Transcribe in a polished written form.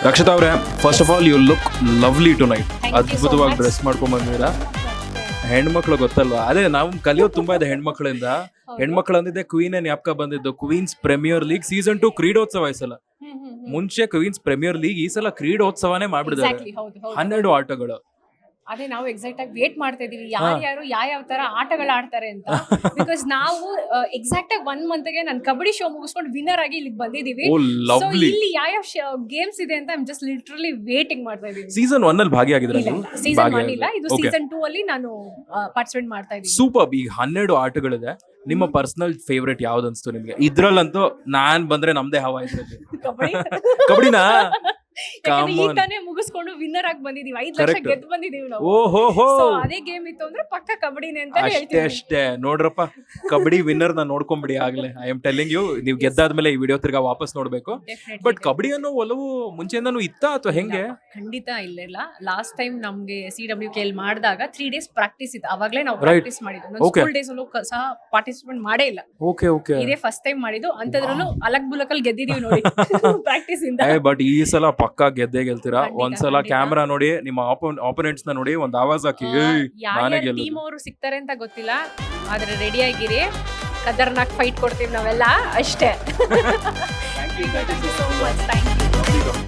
ರಕ್ಷಿತಾ ಅವರೇ, first of all you look lovely tonight. Thank you so ಅದ್ಭುತವಾಗಿ much. Dress ಮಾಡ್ಕೊಂಡ್ ಬಂದಿರಾ. ಹೆಣ್ಮಕ್ಳು ಗೊತ್ತಲ್ವಾ, ಅದೇ ನಾವು ಕಲಿಯೋದು ತುಂಬಾ ಇದೆ ಹೆಣ್ಮಕ್ಳಿಂದ. ಹೆಣ್ಮಕ್ಳು ಅಂದಿದ್ದೆ ಕ್ವೀನ್ ಜ್ಞಾಪಕ ಬಂದಿದ್ದು. ಕ್ವೀನ್ಸ್ ಪ್ರೀಮಿಯರ್ ಲೀಗ್ ಸೀಸನ್ 2 ಕ್ರೀಡೋತ್ಸವ ಈ ಸಲ. ಮುಂಚೆ ಕ್ವೀನ್ಸ್ ಪ್ರೀಮಿಯರ್ ಲೀಗ್, ಈ ಸಲ ಕ್ರೀಡೋತ್ಸವನೇ ಮಾಡ್ಬಿಡಿದ್ದಾರೆ. Exactly, ಹೌದು, ಹೌದು. 12 ಆಟಗಳು. ಅದೇ ನಾವು ಎಕ್ಸಾಕ್ಟ್ ಆಗಿ ವೇಟ್ ಮಾಡ್ತಾ ಇದೀವಿ ಯಾರು ಯಾವ ತರ ಆಟಗಳು ಆಡ್ತಾರೆ ಅಂತ. ಬಿಕಾಸ್ ನಾವು ಎಕ್ಸಾಕ್ಟ್ ಆಗಿ 1 ಮಂತ್ಗೆ ನಾನು ಕಬಡ್ಡಿ ಶೋ ಮುಗಿಸ್ಕೊಂಡು ವಿನ್ನರ್ ಆಗಿ ಇಲ್ಲಿಗೆ ಬಂದಿದೀವಿ. ಓ ಸೊ ಲವ್ಲಿ. ಇಲ್ಲಿ ಯಾವ ಗೇಮ್ಸ್ ಇದೆ ಅಂತ ಐ ಜಸ್ಟ್ ಲಿಟರಲಿ ವೇಟಿಂಗ್ ಮಾಡ್ತಾ ಇದೀವಿ. ಸೀಸನ್ 1 ಅಲ್ಲಿ ಭಾಗಿಯಾಗಿದ್ರೆ ಸೀಸನ್ 1 ಇಲ್ಲ, ಇದು ಸೀಸನ್ 2 ಅಲ್ಲಿ ನಾನು ಪಾರ್ಟಿಸಿಪೇಟ್ ಮಾಡ್ತಾ ಇದೀನಿ. ಸೂಪರ್. ಈಗ 12 ಆಟಗಳಿದೆ. ನಿಮ್ಮ ಪರ್ಸನಲ್ ಫೇವ್ರೇಟ್ ಯಾವ್ದು ಅನ್ಸ್ತು ನಿಮ್ಗೆ? ಇದ್ರಲ್ಲಂತೂ ನಾನ್ ಬಂದ್ರೆ ನಮ್ದೇ ಹವಾ ಇದ್ರಲ್ಲಿ. ಕಬಡ್ಡಿ ಕಬಡ್ಡಿನಾ? ಯಾಕಂದ್ರೆ ಈಗ ತಾನೇ ಮುಗಿಸ್ಕೊಂಡು ವಿನ್ನರ್ ಆಗಿ ಬಂದಿದೀವಿ, 5 ಲಕ್ಷ Correct. ಗೆದ್ದು ಬಂದಿದೀವಿ ನಾವು. ಓಹೋ ಸೊ ಅದೇ ಗೇಮ್ ಇತ್ತು ಅಂದ್ರೆ ಪಕ್ಕ ಕಬಡ್ಡಿನೇ ಅಂತ ಅಷ್ಟೇ ಹೇಳ್ತೀವಿ. ಅಷ್ಟೇ ನೋಡ್ರಪ್ಪ, ಕಬಡ್ಡಿ ವಿನ್ನರ್ ನ ನೋಡ್ಕೊಂಬಿಡಿ ಆಗ್ಲೇ. ಐ ಆಮ್ ಟೆಲ್ಲಿಂಗ್ ಯು, ನೀವು ಗೆದ್ದಾದ್ಮೇಲೆ ಈ ವಿಡಿಯೋ ತಿರ್ಗಾ ವಾಪಸ್ ನೋಡ್ಬೇಕು. Definitely. ಬಟ್ ಕಬಡ್ಡಿ ಅನ್ನೋ ಒಲವು ಮುಂಚೆಯಿಂದನೂ ಇತ್ತ ಅಥವಾ ಹೆಂಗೆ? ಖಂಡಿತ ಇಲ್ಲ. ಲಾಸ್ಟ್ ಟೈಮ್ ನಮ್ಗೆ CWKL ಮಾಡಿದಾಗ 3 days ಪ್ರಾಕ್ಟೀಸ್ ಇತ್ತು. ಅವಾಗ್ಲೇ ನಾವು Right. ಪ್ರಾಕ್ಟೀಸ್ ಮಾಡಿದ್ದು. ನಾನು Okay. ಸ್ಕೂಲ್ ಡೇಸ್ ಅಲ್ಲೂ ಸಹ ಪಾರ್ಟಿಸಿಪೇಟ್ ಮಾಡೇ ಇಲ್ಲ. Okay okay. ಇದೇ ಫಸ್ಟ್ ಟೈಮ್ ಮಾಡಿದ್ದು. ಅಂತದ್ರಲ್ಲೂ ಅಲಕ್ ಬುಲಕಲ್ ಗೆದ್ದಿದೀವಿ ನೋಡಿ ಪ್ರಾಕ್ಟೀಸ್ ಇಂದ. ಬಟ್ ಈ ಸಲ ಪಕ್ಕಾ ಗೆದ್ದೇ ಗೆಲ್ತೀರಾ. ಖಂಡಿತ, ಒಂದ್ಸಲ ಖಂಡಿತ. ಕ್ಯಾಮ್ರಾ ನೋಡಿ, ನಿಮ್ಮ ಆಪೋನೆಂಟ್ಸ್ ನ ನೋಡಿ, ಒಂದ್ ಆವಾಜ್ ಹಾಕಿ ಏಯ್ ನಾನೇ ಯಾರ್ಯಾರ ಗೆಲ್ಲೋದು. ಟೀಮ್ ಅವರು ಸಿಗ್ತಾರೆ ಅಂತ ಗೊತ್ತಿಲ್ಲ, ಆದ್ರೆ ರೆಡಿ ಆಗಿರಿ, ಖತರ್ನಾಕ್ ಫೈಟ್ ಕೊಡ್ತೀವಿ ನಾವೆಲ್ಲ ಅಷ್ಟೇ. Thank you so much. Thank you.